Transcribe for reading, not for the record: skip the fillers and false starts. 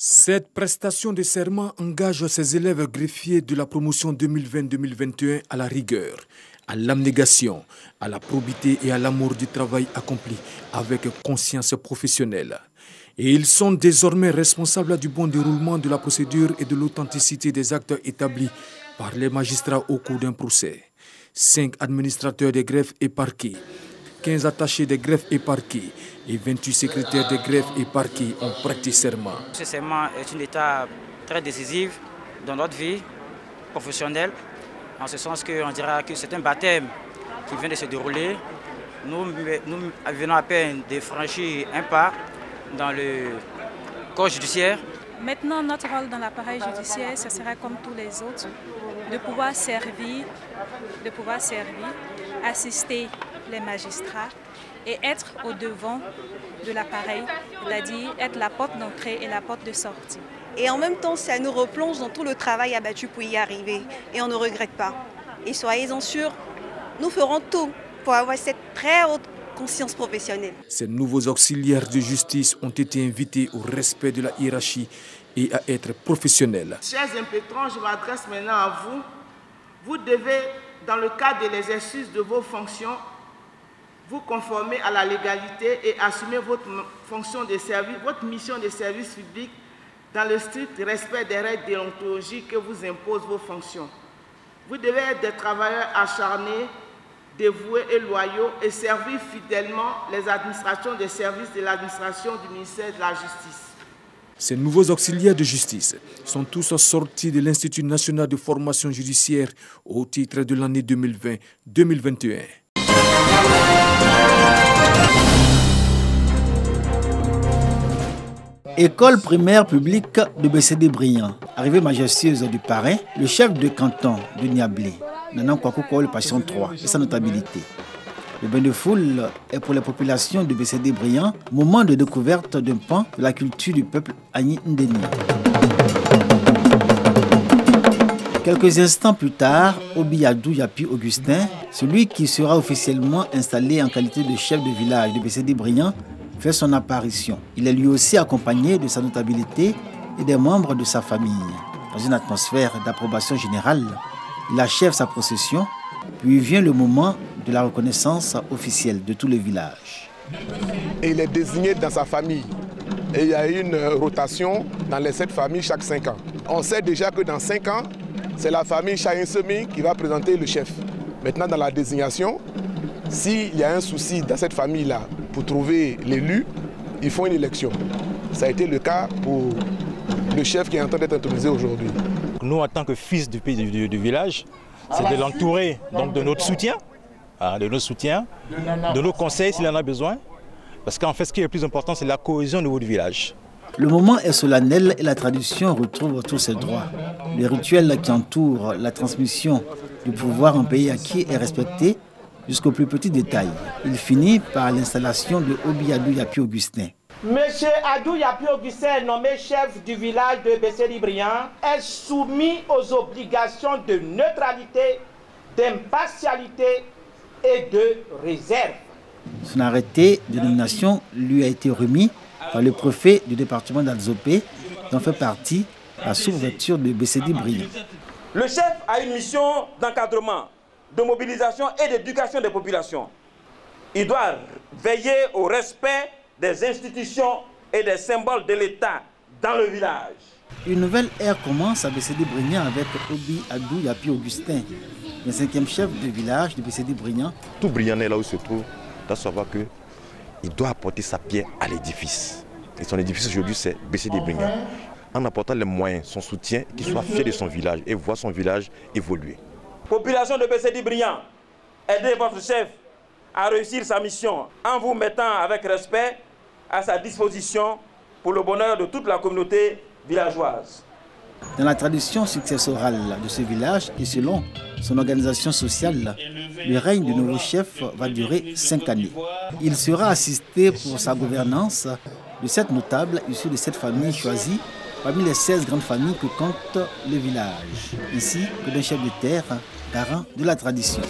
Cette prestation de serment engage ses élèves greffiers de la promotion 2020-2021 à la rigueur, à l'abnégation, à la probité et à l'amour du travail accompli avec conscience professionnelle. Et ils sont désormais responsables du bon déroulement de la procédure et de l'authenticité des actes établis par les magistrats au cours d'un procès. 5 administrateurs des greffes et parquets, 15 attachés des greffes et parquets et 28 secrétaires des greffes et parquets ont prêté serment. Ce serment est une étape très décisive dans notre vie professionnelle, en ce sens qu'on dira que c'est un baptême qui vient de se dérouler. Nous venons à peine de franchir un pas dans le corps judiciaire. Maintenant, notre rôle dans l'appareil judiciaire, ce sera comme tous les autres, de pouvoir servir, assister les magistrats et être au devant de l'appareil, c'est-à-dire être la porte d'entrée et la porte de sortie. Et en même temps, ça nous replonge dans tout le travail abattu pour y arriver et on ne regrette pas. Et soyez-en sûrs, nous ferons tout pour avoir cette très haute conscience professionnelle. Ces nouveaux auxiliaires de justice ont été invités au respect de la hiérarchie et à être professionnels. Chers impétrants, je m'adresse maintenant à vous. Vous devez, dans le cadre de l'exercice de vos fonctions, vous conformer à la légalité et assumer votre fonction de service, votre mission de service public dans le strict respect des règles déontologiques que vous imposent vos fonctions. Vous devez être des travailleurs acharnés, dévoués et loyaux et servir fidèlement les administrations des services de l'administration du ministère de la Justice. Ces nouveaux auxiliaires de justice sont tous sortis de l'Institut national de formation judiciaire au titre de l'année 2020-2021. École primaire publique de BCD-Briand. Arrivée majestueuse du parrain, le chef de canton de Niablé, Nanan Kwakou le patient 3 et sa notabilité. Le bain de foule est pour les populations de BCD-Briand, moment de découverte d'un pan de la culture du peuple Agni Ndeni. Quelques instants plus tard, Obiadou Yapi Augustin, celui qui sera officiellement installé en qualité de chef de village de BCD-Briand, fait son apparition. Il est lui aussi accompagné de sa notabilité et des membres de sa famille. Dans une atmosphère d'approbation générale, il achève sa procession, puis vient le moment de la reconnaissance officielle de tout le village. Et il est désigné dans sa famille. Et il y a une rotation dans les 7 familles chaque 5 ans. On sait déjà que dans 5 ans, c'est la famille Chahin Semi qui va présenter le chef. Maintenant, dans la désignation, s'il y a un souci dans cette famille-là pour trouver l'élu, ils font une élection. Ça a été le cas pour le chef qui est en train d'être intronisé aujourd'hui. Nous, en tant que fils du village, c'est de l'entourer de notre soutien, de nos conseils s'il en a besoin. Parce qu'en fait, ce qui est le plus important, c'est la cohésion au niveau du village. Le moment est solennel et la tradition retrouve tous ses droits. Le rituel qui entoure la transmission du pouvoir en pays acquis est respecté jusqu'au plus petit détail. Il finit par l'installation de Obiadou Yapi Augustin. Monsieur Adou Yapi Augustin, nommé chef du village de BCD-Briand, est soumis aux obligations de neutralité, d'impartialité et de réserve. Son arrêté de nomination lui a été remis par le préfet du département d'Alzopé, dont fait partie la sous-préfecture de BCD-Briand. Le chef a une mission d'encadrement, de mobilisation et d'éducation des populations. Il doit veiller au respect des institutions et des symboles de l'État dans le village. Une nouvelle ère commence à BCD-Briand avec Obiadou Yapi Augustin, le 5e chef de village de BCD-Briand. Tout Briandais là où il se trouve doit savoir qu'il doit apporter sa pierre à l'édifice. Et son édifice aujourd'hui c'est BCD-Briand. En apportant les moyens, son soutien, qu'il soit fier de son village et voir son village évoluer. Population de BCD-Briand, aidez votre chef à réussir sa mission en vous mettant avec respect à sa disposition pour le bonheur de toute la communauté villageoise. Dans la tradition successorale de ce village et selon son organisation sociale, le règne du nouveau chef va durer 5 années. Il sera assisté pour sa gouvernance de 7 notables issus de 7 familles choisies parmi les 16 grandes familles que compte le village, ainsi que d'un chef de terre, garant de la tradition.